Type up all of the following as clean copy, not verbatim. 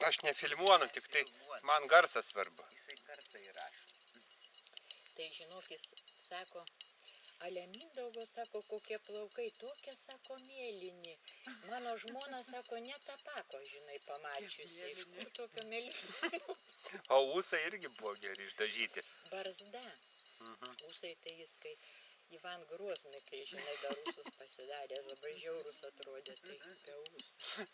Aš nefilmuonu, tik tai man garsas svarbu. Jisai garsą įrašo. Tai žinok, jis sako, ale Mindaugo, sako, kokie plaukai, tokie, sako, mėlyni. Mano žmona, sako, netapako, žinai, pamačiusi, iš kur tokio mėlyno. O ūsai irgi buvo geri išdažyti. Barzda. Ūsai tai jis, kai Ivan Grozny, kai, žinai, dar ūsus pasidarė, labai žiaurus atrodė, tai be ūsų.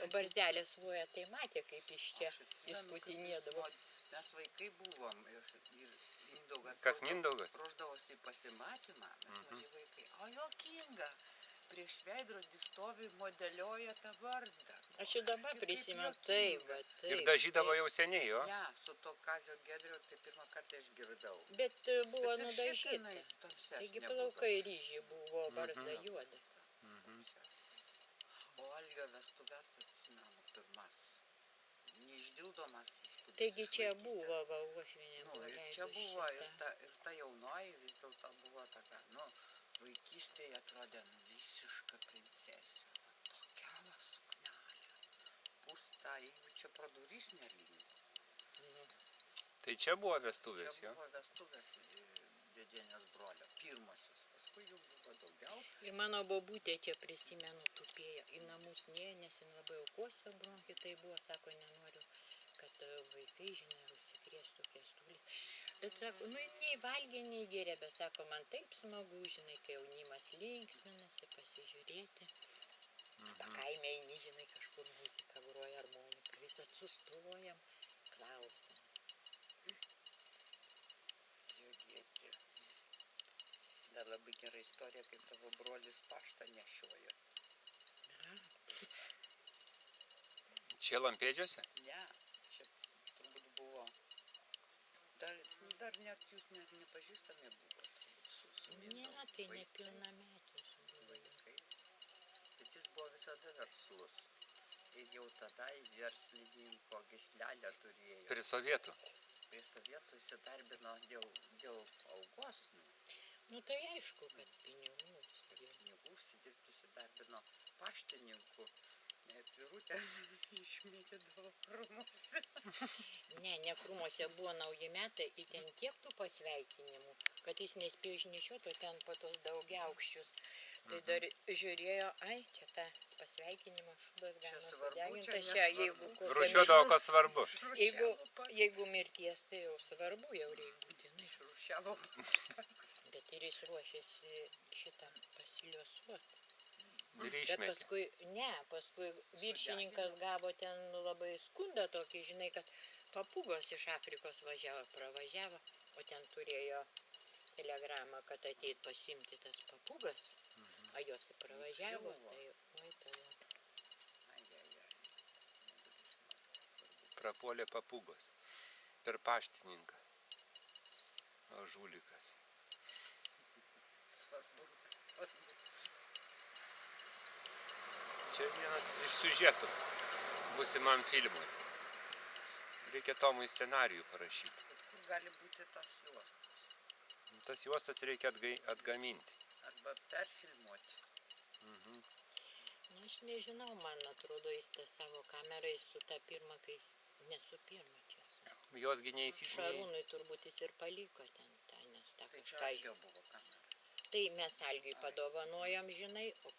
O barzdelė svoja, tai matė, kaip iš čia įskutinėdavo. Mes vaikai buvom ir Mindaugas. Kas Mindaugas? Ruošdavosi pasimatymą, mes maži vaikai. O juokinga, prieš veidrodį stovi, modelioja tą barzdą. Aš ir dabar prisimenu, taip, taip. Ir dažydavo jau seniai, jo? Ne, su to Kazio Gedrio tai pirmą kartą išgirdau. Bet buvo nudažyta. Taigi plaukai ryžiai buvo, barzda juoda. O Algio vestuvės atsimenu pirmas. Neišdildomas įspūdis. Taigi čia buvo, va, uošvienė buvo Ir leidus čia buvo, šitą. ir ta jaunoji vis dėlto buvo tokia, vaikystėje atrodė visiška princesė. Tokia va suknelė. Pūsta, jeigu čia pro durys nelygiai. Tai čia buvo vestuvės, Čia jo? buvo vestuvės dėdienės brolio, pirmosios. Paskui jų buvo daugiau. Ir mano bobutė čia prisimenu tupėjo. Į namus nėjo, nes jin labai aukose bronchi, tai buvo, sako, nenoriu, kad vaikai, žinai, užsikrėstų kėstulis. Bet sako, nei valgė, nei gėrė, bet sako, man taip smagu, žinai, kai jaunimas linksminasi, pasižiūrėti. Pakaime eini, žinai, kažkur muzika groja, harmonika, visą sustojam, klausom. Žiūrėti. Dar labai gera istorija, kaip tavo brolis paštą nešiojo. Čia Lampėdžiuose? Ne, čia turbūt buvo. Dar net jūs net nepažįstami buvo. Ne, tai nepilnametis. Vaikai. Bet jis buvo visada verslus. Ir jau tada verslininko gyslelę turėjo. Prie sovietų. Prie sovietų įsidarbino dėl algos. Nu tai aišku, kad pinigų. Pinigų užsidirbti įsidarbino paštininku. Atvirutės išmėtydavo krūmuose. Ne krūmuose buvo nauji metai, į ten tiek tų pasveikinimų, kad jis nespėjo išnešioti, o ten po tos daugiaaukščius. Tai dar žiūrėjo, ai, čia ta pasveikinimo šūdas galima sudeginti. Čia Rūšiuodavo, kas svarbu. Jeigu mirties, tai jau svarbu, jau reikia būtinai. Išrūšiavo. Bet ir jis ruošėsi šitą pasiliosuoti. Ir Bet išmetė. paskui viršininkas gavo ten labai skundą tokį, žinai, kad papūgos iš Afrikos pravažiavo, o ten turėjo telegramą, kad ateit pasimti tas papūgas, o jos pravažiavo, tai oi tada. Prapuolė papūgos. Per paštininką. O žulikas. Čia vienas iš siužetų būsimam filmui. Reikia Tomui scenarijų parašyti. Bet kur gali būti tas juostas? Tas juostas reikia atgaminti. Arba perfilmuoti. Nu, aš nežinau, man atrodo, jis tą savo kamerą su tą pirmą, kai jis nesu pirmą čia. Josgi neįsitikė. Šarūnui turbūt jis ir paliko ten tą, nes tą Tai čia kažką. Algio buvo kamera. Tai mes Algiui padovanojom, žinai, o